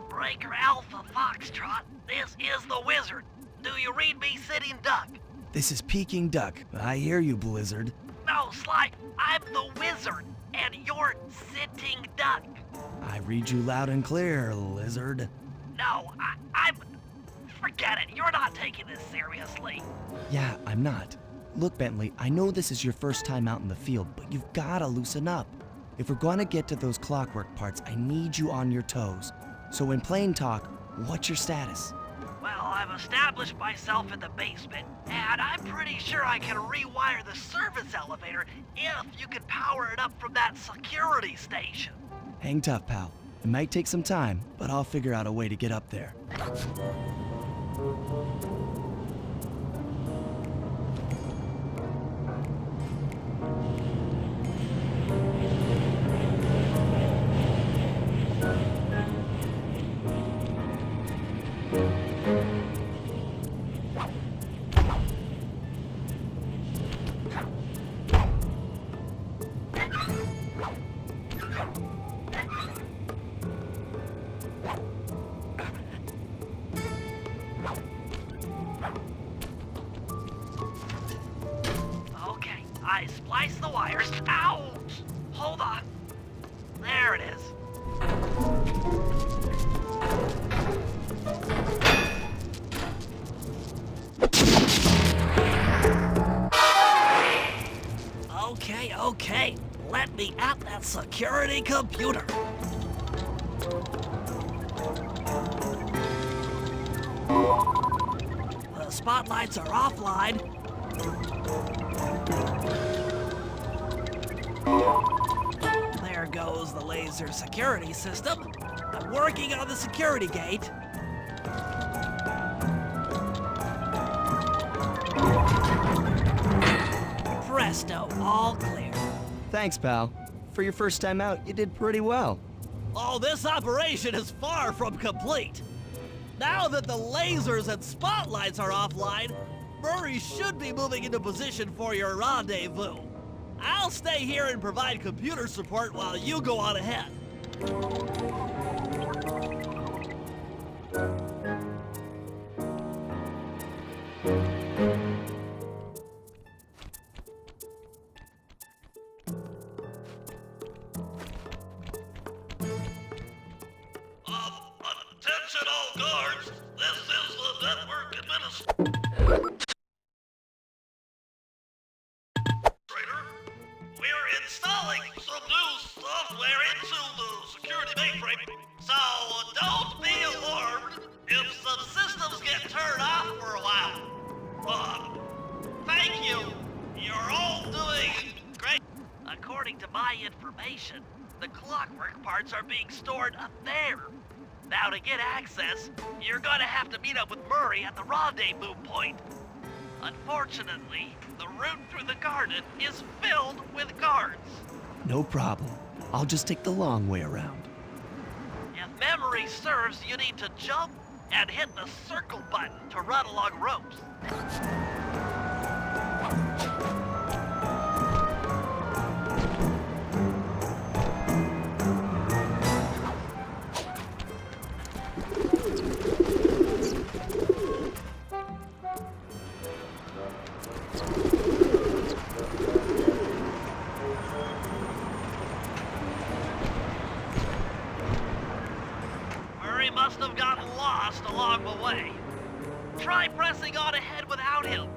Breaker Alpha Foxtrot, this is the Wizard. Do you read me, Sitting Duck? This is Peking Duck. I hear you, Blizzard. No, Sly, I'm the Wizard, and you're Sitting Duck. I read you loud and clear, Lizard. No, I'm... Forget it, you're not taking this seriously. Yeah, I'm not. Look, Bentley, I know this is your first time out in the field, but you've gotta loosen up. If we're gonna get to those clockwork parts, I need you on your toes. So in plain talk, what's your status? Well, I've established myself in the basement, and I'm pretty sure I can rewire the service elevator if you can power it up from that security station. Hang tough, pal. It might take some time, but I'll figure out a way to get up there. Okay, I spliced the wires. Ouch! Hold on. There it is. Okay. Let me at that security computer. The spotlights are offline. There goes the laser security system. I'm working on the security gate. Presto, all clear. Thanks, pal. For your first time out, you did pretty well. Oh, this operation is far from complete. Now that the lasers and spotlights are offline, Murray should be moving into position for your rendezvous. I'll stay here and provide computer support while you go on ahead. Attention all guards, this is the network administrator. We're installing some new software into the security mainframe, so don't be alarmed if some systems get turned off for a while. Thank you. You're all doing great. According to my information, the clockwork parts are being stored up there. Now, to get access, you're gonna have to meet up with Murray at the rendezvous point. Unfortunately, the route through the garden is filled with guards. No problem. I'll just take the long way around. If memory serves, you need to jump and hit the circle button to run along ropes. Murray must have gotten lost along the way. Try pressing on ahead without him.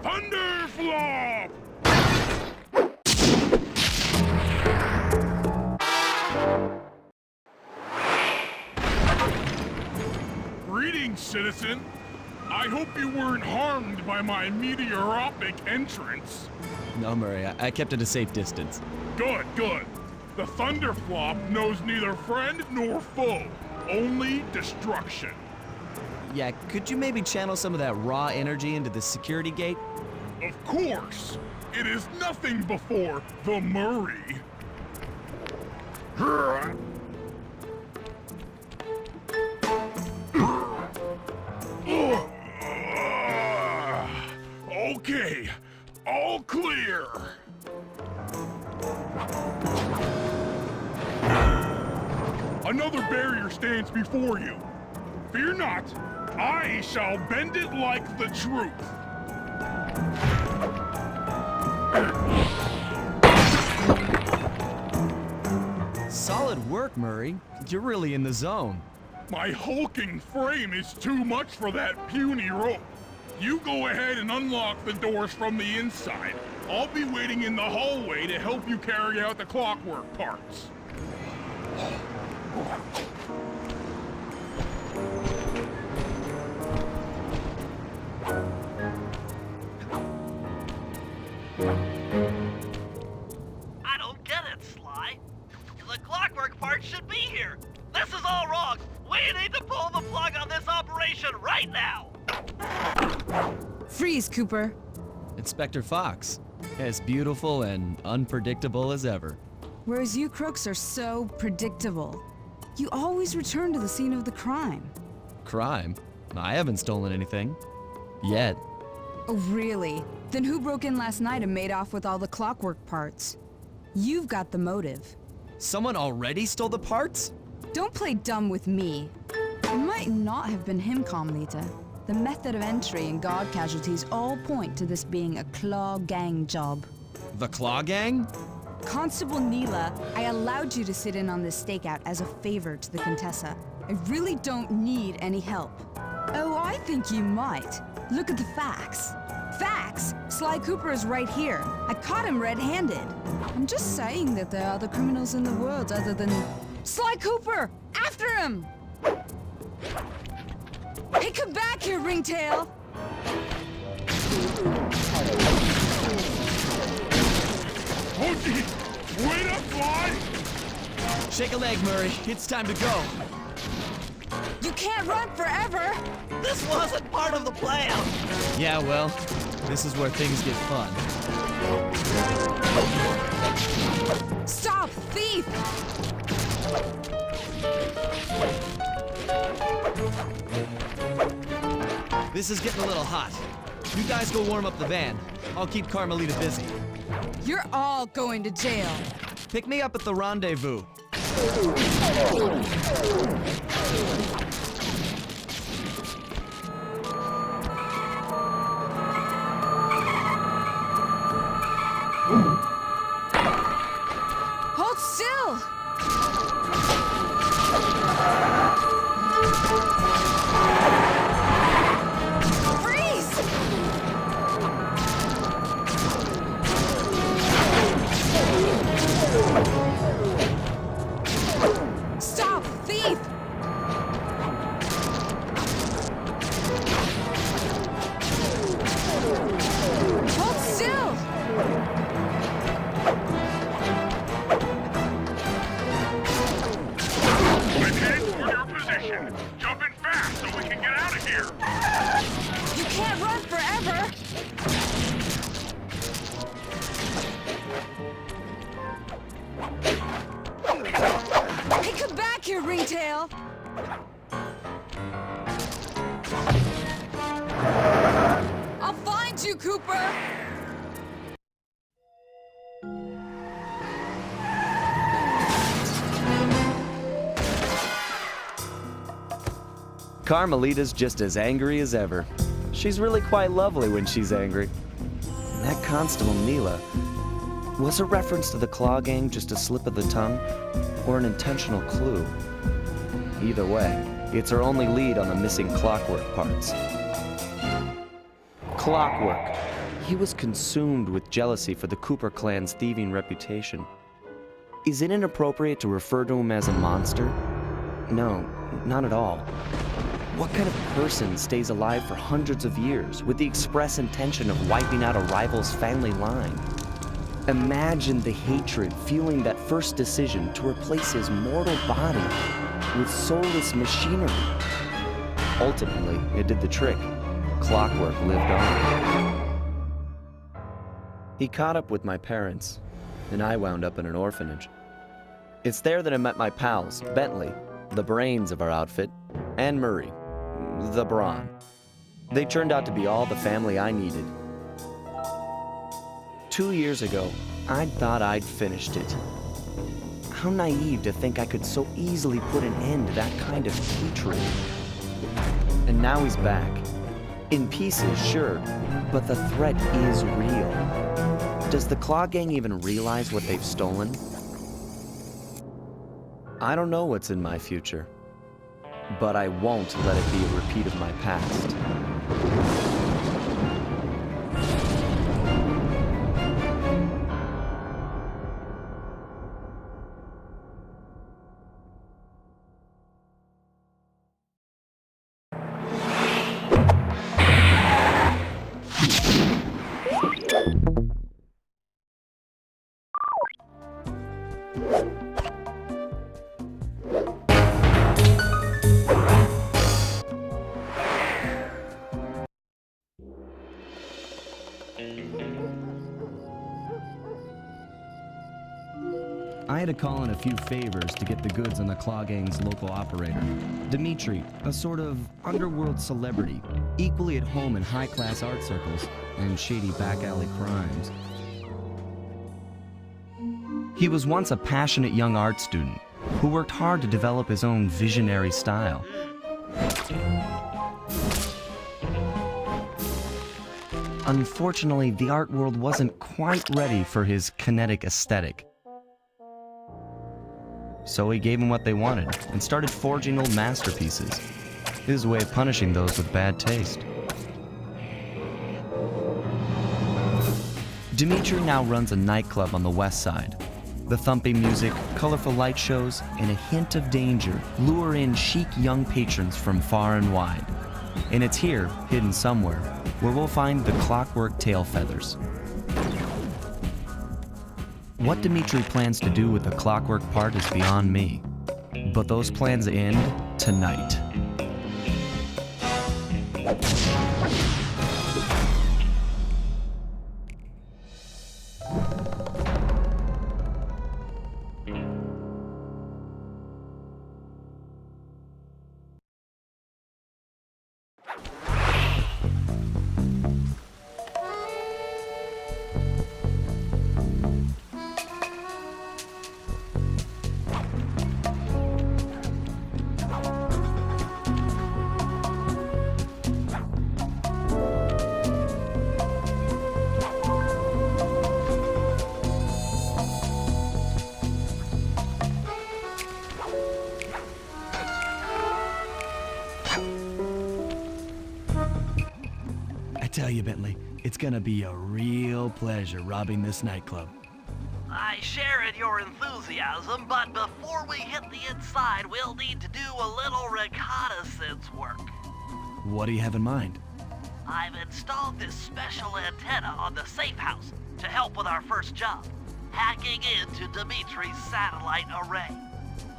Thunderflop! Greetings, citizen. I hope you weren't harmed by my meteoropic entrance. No, Murray, I kept at a safe distance. Good. The Thunderflop knows neither friend nor foe, only destruction. Yeah, could you maybe channel some of that raw energy into the security gate? Of course, it is nothing before the Murray. Okay, all clear. Another barrier stands before you. Fear not, I shall bend it like the truth. Solid work, Murray. You're really in the zone. My hulking frame is too much for that puny rope. You go ahead and unlock the doors from the inside. I'll be waiting in the hallway to help you carry out the clockwork parts. I don't get it, Sly. The clockwork part should be here. This is all wrong. We need to pull the plug on this operation right now. Freeze, Cooper. Inspector Fox, as beautiful and unpredictable as ever. Whereas you crooks are so predictable. You always return to the scene of the crime. Crime? I haven't stolen anything. Yet. Oh, really? Then who broke in last night and made off with all the clockwork parts? You've got the motive. Someone already stole the parts? Don't play dumb with me. It might not have been him, Carmelita. The method of entry and guard casualties all point to this being a Claw Gang job. The Claw Gang? Constable Neela, I allowed you to sit in on this stakeout as a favor to the Contessa. I really don't need any help. Oh, I think you might. Look at the facts. Facts? Sly Cooper is right here. I caught him red-handed. I'm just saying that there are other criminals in the world other than... Sly Cooper! After him! Hey, come back here, Ringtail! Hooky! Wait up, Fly! Shake a leg, Murray. It's time to go. You can't run forever! This wasn't part of the plan. Yeah, well, this is where things get fun. Stop, thief! This is getting a little hot. You guys go warm up the van. I'll keep Carmelita busy. You're all going to jail. Pick me up at the rendezvous. Hold still! Freeze! Stop, thief! Hold still! I'm heading for your position. Jump in fast so we can get out of here. You can't run forever! Hey, come back here, Ringtail! I'll find you, Cooper! Carmelita's just as angry as ever. She's really quite lovely when she's angry. And that Constable Neela, was a reference to the Claw Gang just a slip of the tongue, or an intentional clue? Either way, it's her only lead on the missing clockwork parts. Clockwork. He was consumed with jealousy for the Cooper clan's thieving reputation. Is it inappropriate to refer to him as a monster? No, not at all. What kind of person stays alive for hundreds of years with the express intention of wiping out a rival's family line? Imagine the hatred fueling that first decision to replace his mortal body with soulless machinery. Ultimately, it did the trick. Clockwork lived on. He caught up with my parents, and I wound up in an orphanage. It's there that I met my pals, Bentley, the brains of our outfit, and Murray, the brawn. They turned out to be all the family I needed. 2 years ago, I thought I'd finished it. How naive to think I could so easily put an end to that kind of hatred. And now he's back. In pieces, sure, but the threat is real. Does the Claw Gang even realize what they've stolen? I don't know what's in my future, but I won't let it be a repeat of my past. I had to call in a few favors to get the goods on the Claw Gang's local operator, Dimitri, a sort of underworld celebrity, equally at home in high-class art circles and shady back-alley crimes. He was once a passionate young art student who worked hard to develop his own visionary style. Unfortunately, the art world wasn't quite ready for his kinetic aesthetic. So he gave them what they wanted and started forging old masterpieces. His way of punishing those with bad taste. Dimitri now runs a nightclub on the west side. The thumping music, colorful light shows, and a hint of danger lure in chic young patrons from far and wide. And it's here, hidden somewhere, where we'll find the Clockwork tail feathers. What Dimitri plans to do with the Clockwork part is beyond me, but those plans end tonight. I tell you, Bentley, it's gonna be a real pleasure robbing this nightclub. I share in your enthusiasm, but before we hit the inside, we'll need to do a little reconnaissance work. What do you have in mind? I've installed this special antenna on the safe house to help with our first job, hacking into Dimitri's satellite array.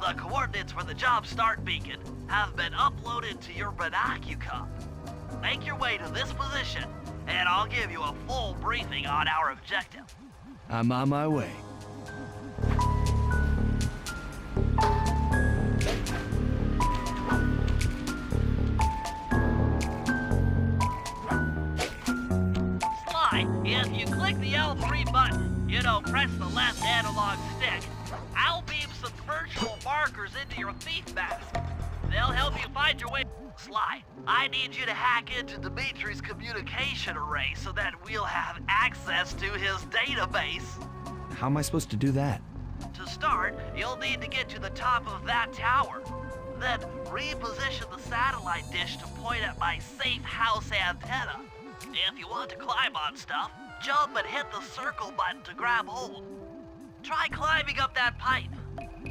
The coordinates for the job start beacon have been uploaded to your binocucom. Make your way to this position, and I'll give you a full briefing on our objective. I'm on my way. Sly, if you click the L3 button, press the left analog stick, I'll beam some virtual markers into your thief mask. They'll help you find your way. Sly, I need you to hack into Dimitri's communication array so that we'll have access to his database. How am I supposed to do that? To start, you'll need to get to the top of that tower. Then reposition the satellite dish to point at my safe house antenna. If you want to climb on stuff, jump and hit the circle button to grab hold. Try climbing up that pipe.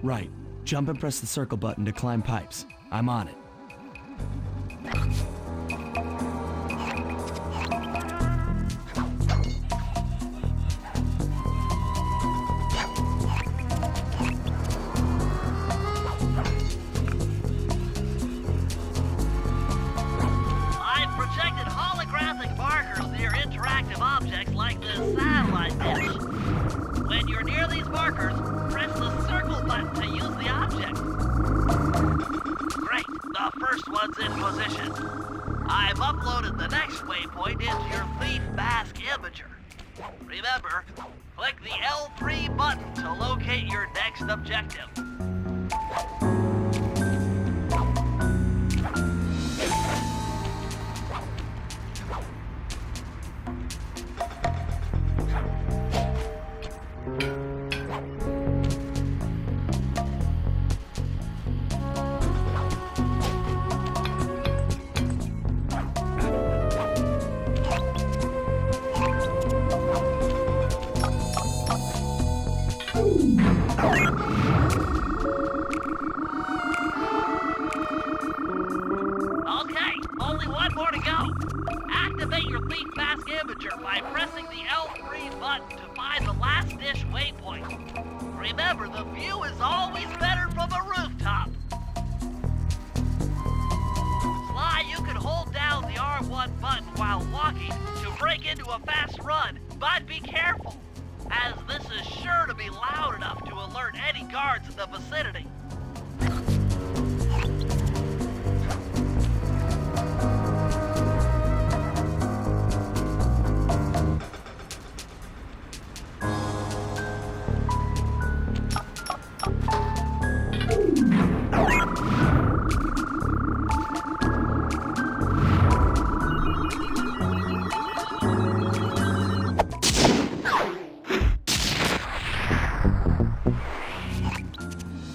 Right. Jump and press the circle button to climb pipes. I'm on it. position. I've uploaded the next waypoint into your thief mask imager. Remember, click the L3 button to locate your next objective. Okay, only one more to go. Activate your thief mask imager by pressing the L3 button to find the last dish waypoint. Remember, the view is always better from a rooftop. Sly, you can hold down the R1 button while walking to break into a fast run, but be careful, as this is sure to be loud enough to alert any guards in the vicinity.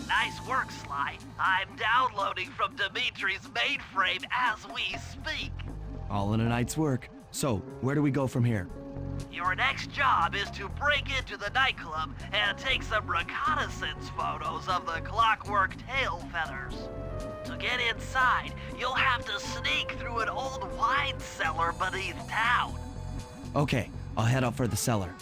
Nice work, Sly. I'm downloading from Dimitri's mainframe as we speak. All in a night's work. So, where do we go from here? Your next job is to break into the nightclub and take some reconnaissance photos of the clockwork tail feathers. To get inside, you'll have to sneak through an old wine cellar beneath town. Okay, I'll head up for the cellar.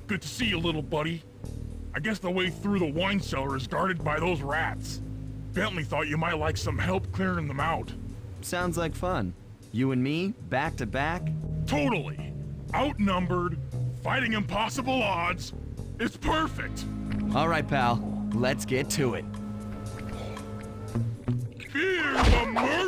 Good to see you, little buddy. I guess the way through the wine cellar is guarded by those rats. Bentley thought you might like some help clearing them out. Sounds like fun. You and me, back to back? Totally. Outnumbered, fighting impossible odds. It's perfect. All right, pal. Let's get to it. Fear the Murray!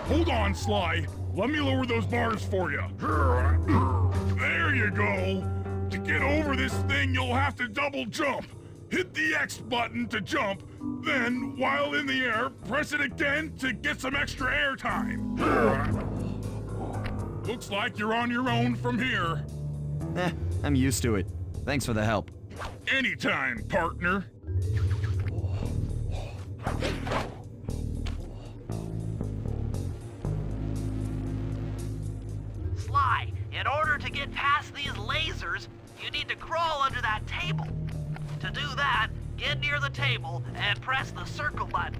Hold on, Sly. Let me lower those bars for you. There you go. To get over this thing, you'll have to double jump. Hit the X button to jump, then, while in the air, press it again to get some extra air time. Looks like you're on your own from here. I'm used to it. Thanks for the help. Anytime, partner. Sly, in order to get past these lasers, you need to crawl under that table. To do that, get near the table and press the circle button.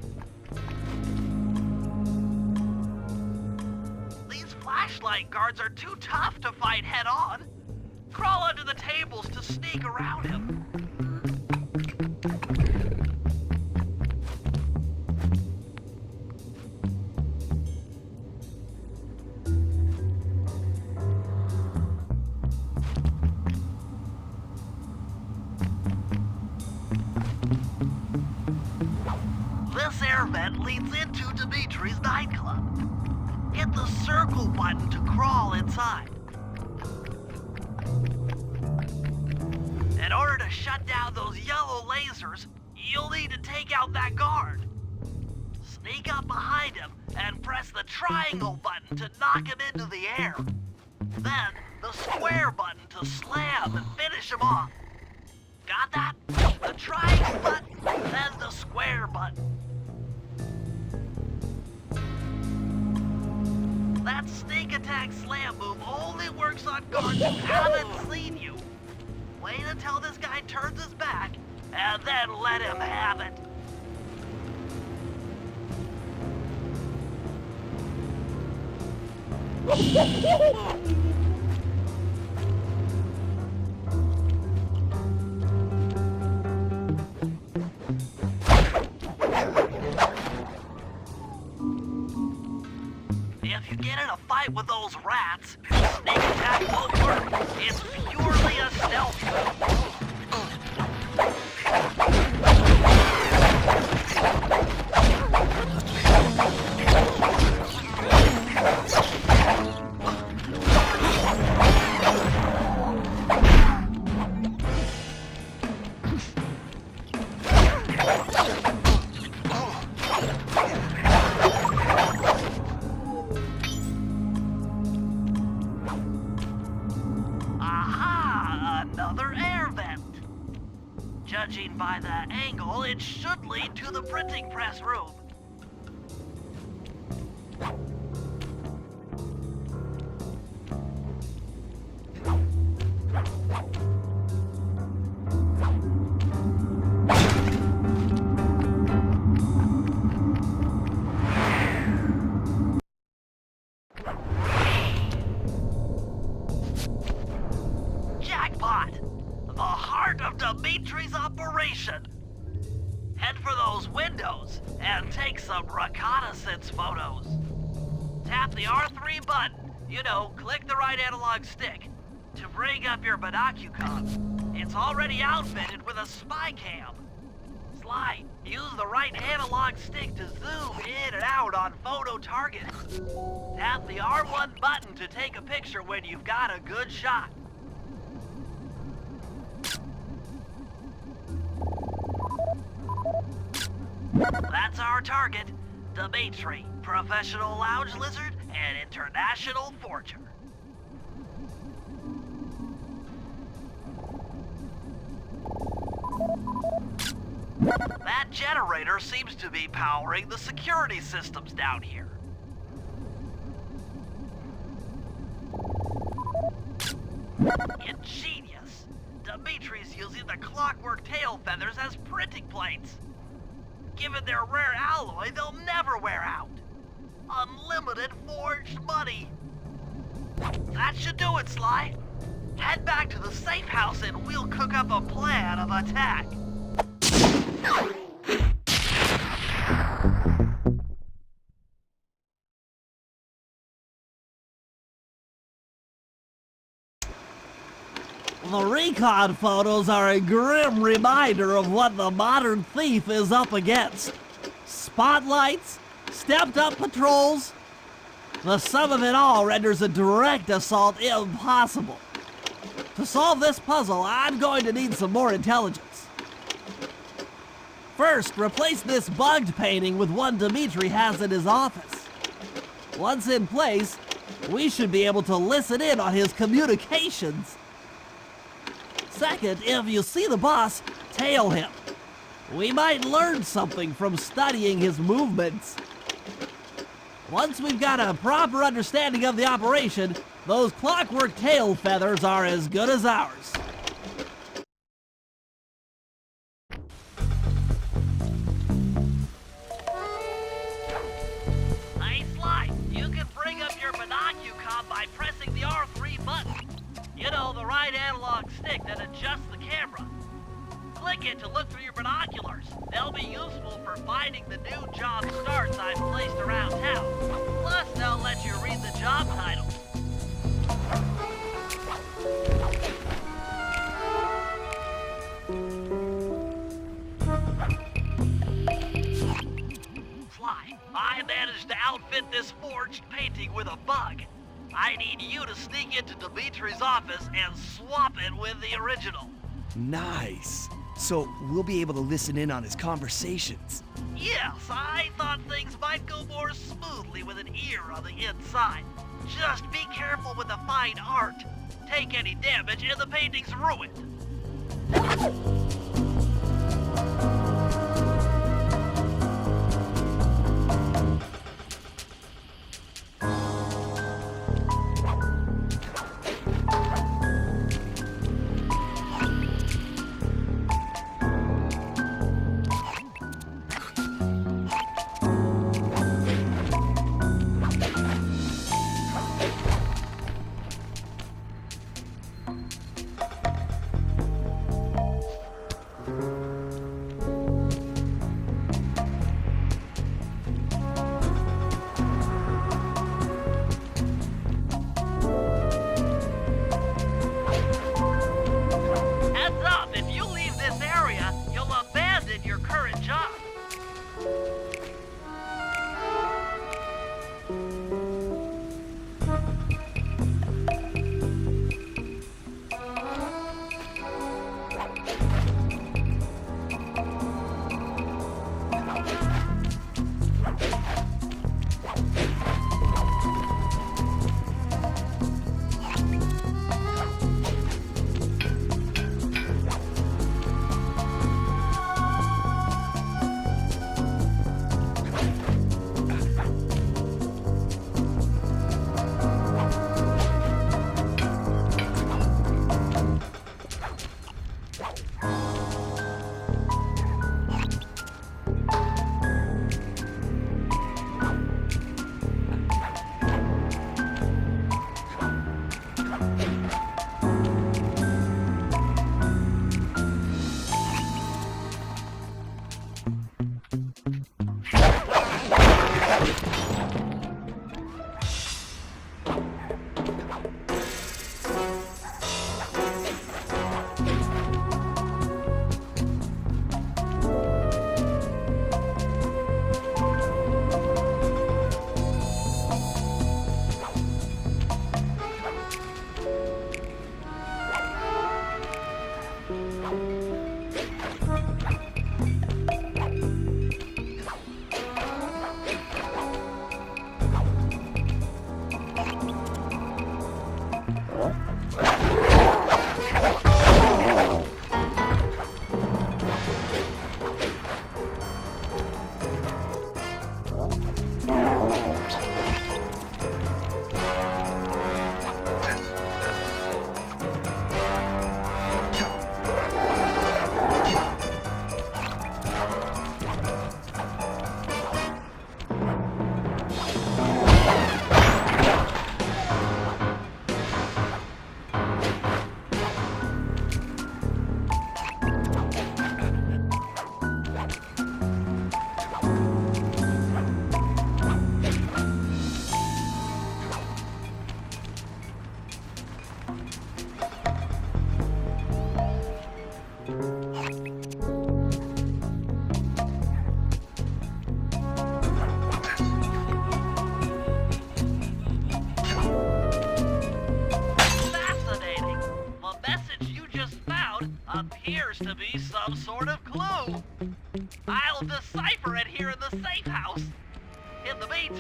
These flashlight guards are too tough to fight head-on. Crawl under the tables to sneak around him. This air vent leads into Dimitri's nightclub. Hit the circle button to crawl inside. In order to shut down those yellow lasers, you'll need to take out that guard. Sneak up behind him and press the triangle button to knock him into the air. Then, the square button to slam and finish him off. Got that? The triangle button, then the square button. That sneak attack slam move only works on guards who haven't seen you. Wait until this guy turns his back, and then let him have it. If you get in a fight with those rats, sneak attack won't work. It's purely a stealth move. Aha! Another air vent. Judging by the angle, it should lead to the printing press room. Jackpot! The heart of Dimitri's operation. Head for those windows and take some reconnaissance photos. Tap the R3 button, click the right analog stick, to bring up your binocucom. It's already outfitted with a spy cam. Sly, use the right analog stick to zoom in and out on photo targets. Tap the R1 button to take a picture when you've got a good shot. That's our target, Dimitri, professional lounge lizard and international forger. That generator seems to be powering the security systems down here. Ingenious. Dimitri's using the clockwork tail feathers as printing plates. Given their rare alloy, they'll never wear out. Unlimited forged money. That should do it, Sly. Head back to the safe house and we'll cook up a plan of attack. The recon photos are a grim reminder of what the modern thief is up against. Spotlights, stepped-up patrols. The sum of it all renders a direct assault impossible. To solve this puzzle, I'm going to need some more intelligence. First, replace this bugged painting with one Dimitri has in his office. Once in place, we should be able to listen in on his communications. Second, if you see the boss, tail him. We might learn something from studying his movements. Once we've got a proper understanding of the operation, those clockwork tail feathers are as good as ours. Hey, Sly, you can bring up your binocucom by pressing the R3 button. The right analog stick that adjusts the camera. Click it to look through your binoculars. They'll be useful for finding the new job starts I've placed around town. Plus, they'll let you read the job title. Sly, I managed to outfit this forged painting with a bug. I need you to sneak into Dimitri's office and swap it with the original. Nice. So we'll be able to listen in on his conversations. Yes, I thought things might go more smoothly with an ear on the inside. Just be careful with the fine art. Take any damage and the painting's ruined.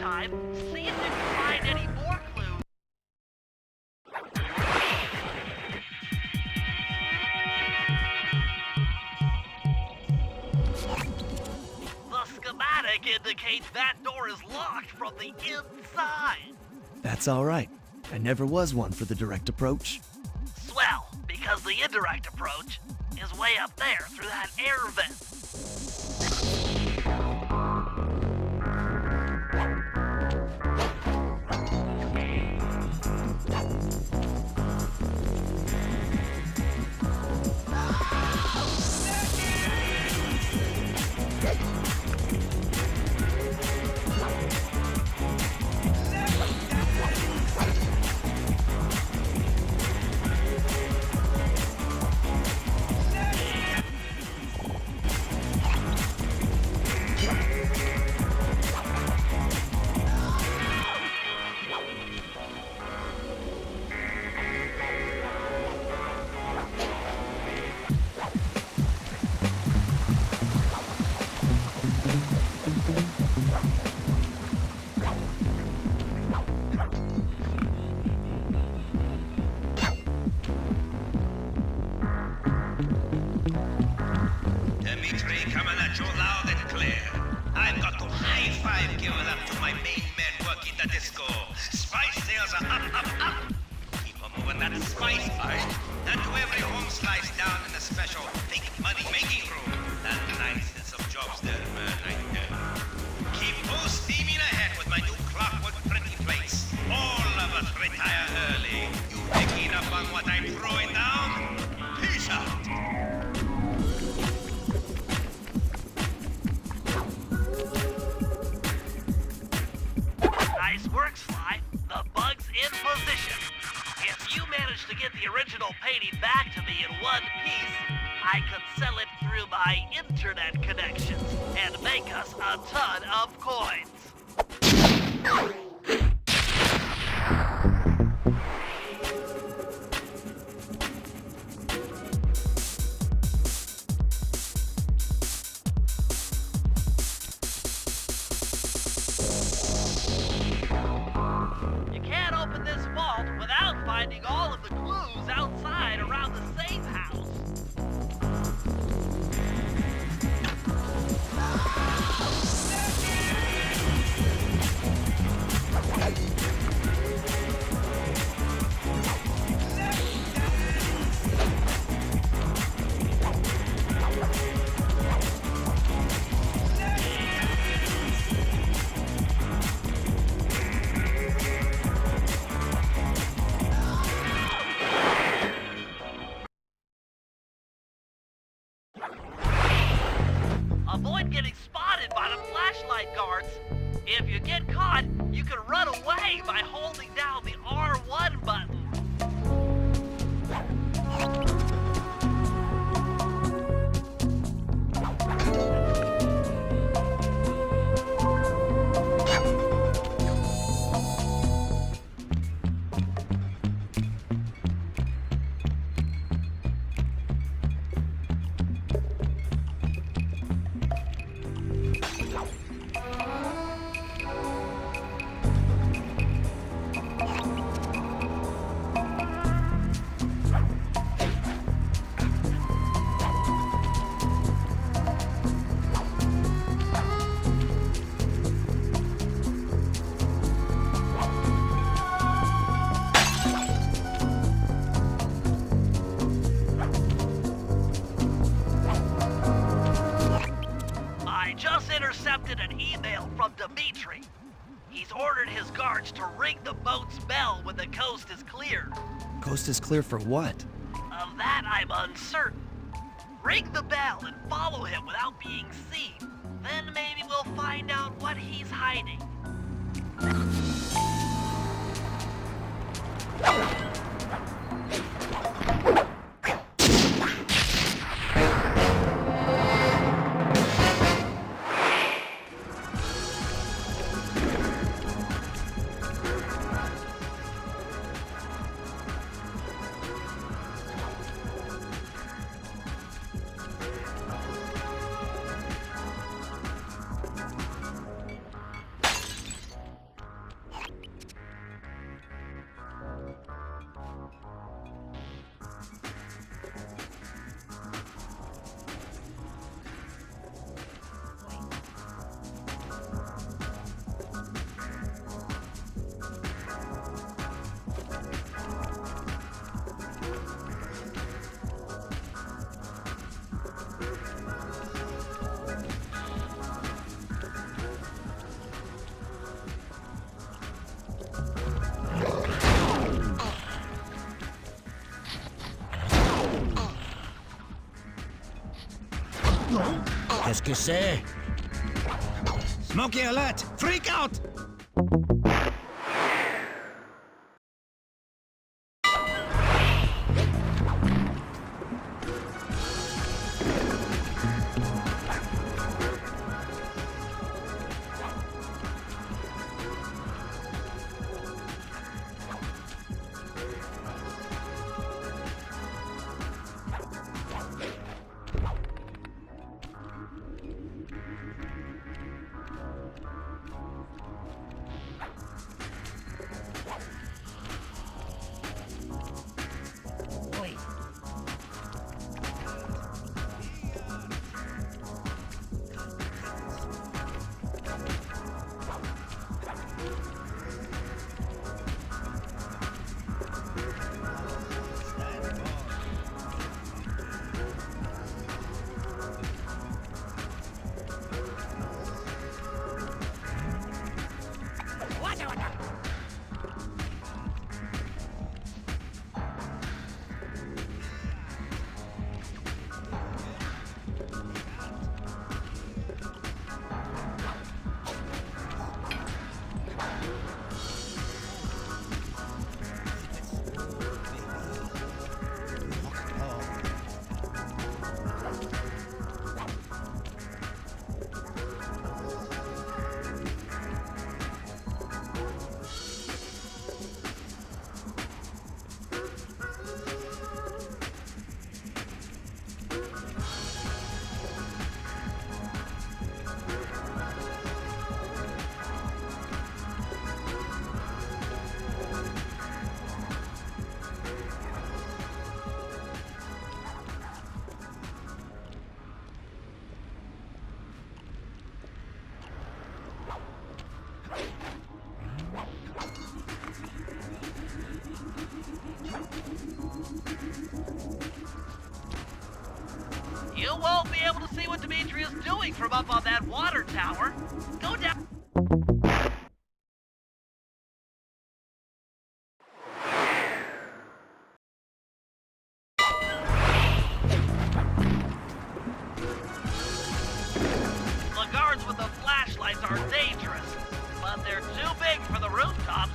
meantime, see if you can find any more clues. The schematic indicates that door is locked from the inside. That's all right. I never was one for the direct approach. Swell, because the indirect approach is way up there through that air vent. Dimitri, coming at you loud and clear. I've got to high five give it up to my main men working the disco. Spice sales are up. Keep on moving that spice pipe. And to every home slice down in the special big money making room. That nicest of jobs there, man, right there. Keep full steaming ahead with my new clockwork printing plates. All of us retire early. You picking up on what I'm throwing down? Peace out. Nice work, Sly. The bug's in position. If you manage to get the original painting back to me in one piece, I can sell it through my internet connections and make us a ton of coins. You can't open this vault without finding all of the clues outside around the safe house. Avoid getting spotted by the flashlight guards. If you get caught, you can run away by holding down the R1 button. Intercepted an email from Dimitri. He's ordered his guards to ring the boat's bell when the coast is clear. Coast is clear for what? Of that, I'm uncertain. Ring the bell and follow him without being seen. Then maybe we'll find out what he's hiding. Qu'est-ce que c'est? Smokey alert! Freak out! You won't be able to see what Dimitri's doing from up on that water tower. Go down. The guards with the flashlights are dangerous, but they're too big for the rooftops.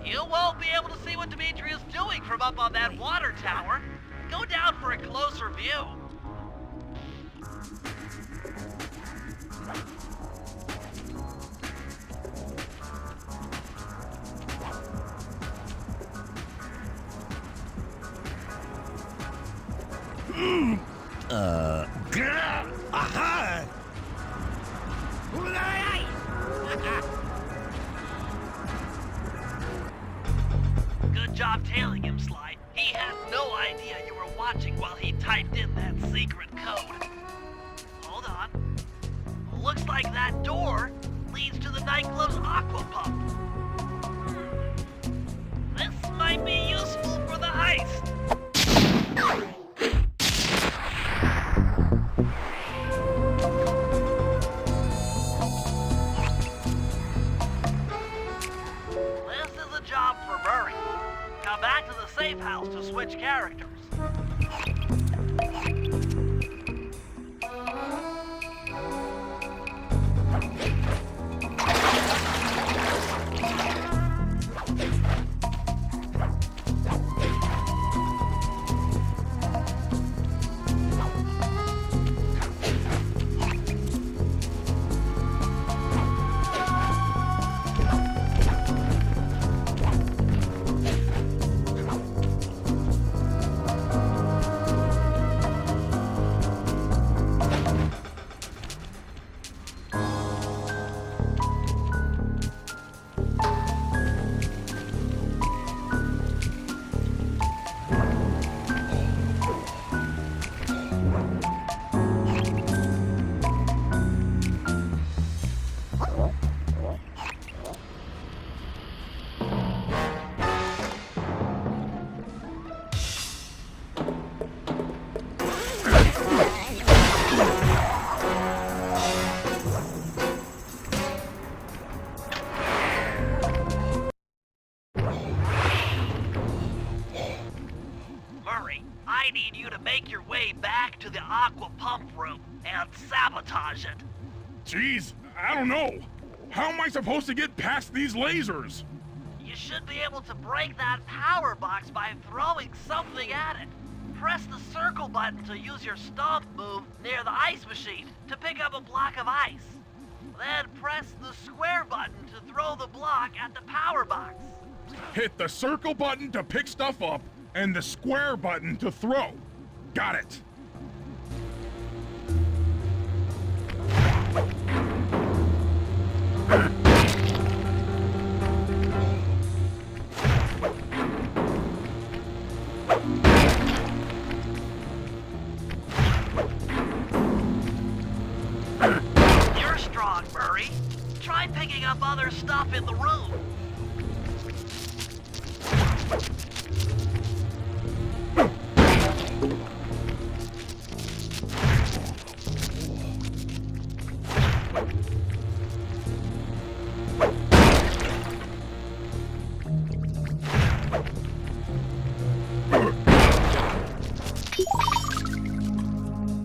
You won't be able to see what Dimitri is doing from up on that water tower. Go down for a closer view. Aha! Good job tailing him, Sly. He had no idea you were watching while he typed in that secret code. Hold on. Looks like that door leads to the nightclub's aqua pump. able to switch characters. I need you to make your way back to the aqua pump room and sabotage it. Jeez, I don't know. How am I supposed to get past these lasers? You should be able to break that power box by throwing something at it. Press the circle button to use your stomp move near the ice machine to pick up a block of ice. Then press the square button to throw the block at the power box. Hit the circle button to pick stuff up and the square button to throw. Got it. You're strong, Murray. Try picking up other stuff in the room.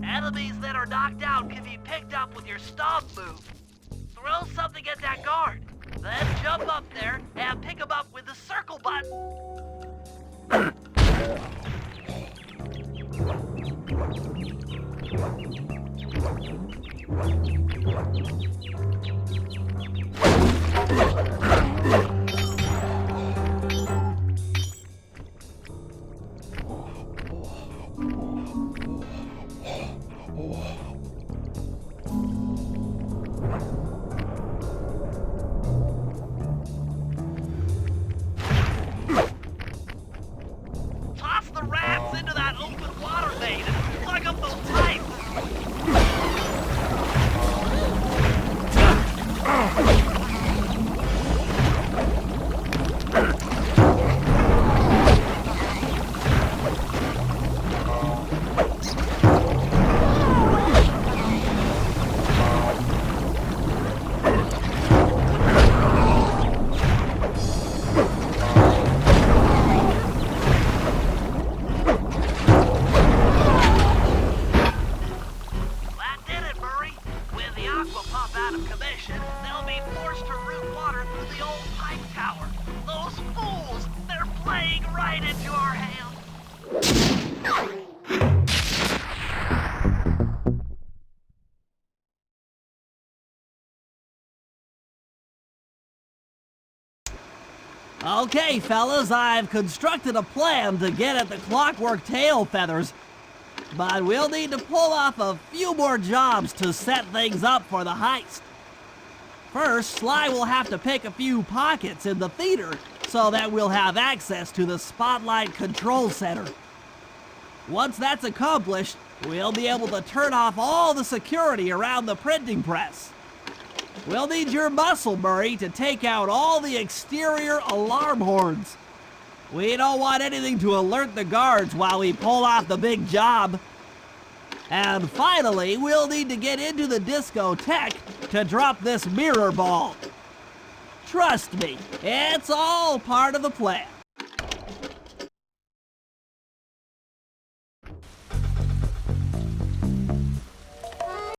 Enemies that are knocked out can be picked up with your stomp move. Throw something at that guard, then jump up there and pick him up with the circle button. Toss the rats into that open water main and plug up those pipes. That did it, Murray. With the aqua pump out of commission, they'll be forced to route water through the old pipe tower. Those fools, they're playing right into our hands. Okay, fellas, I've constructed a plan to get at the clockwork tail feathers, but we'll need to pull off a few more jobs to set things up for the heist. First, Sly will have to pick a few pockets in the theater so that we'll have access to the Spotlight Control Center. Once that's accomplished, we'll be able to turn off all the security around the printing press. We'll need your muscle, Murray, to take out all the exterior alarm horns. We don't want anything to alert the guards while we pull off the big job. And finally, we'll need to get into the discotheque to drop this mirror ball. Trust me, it's all part of the plan.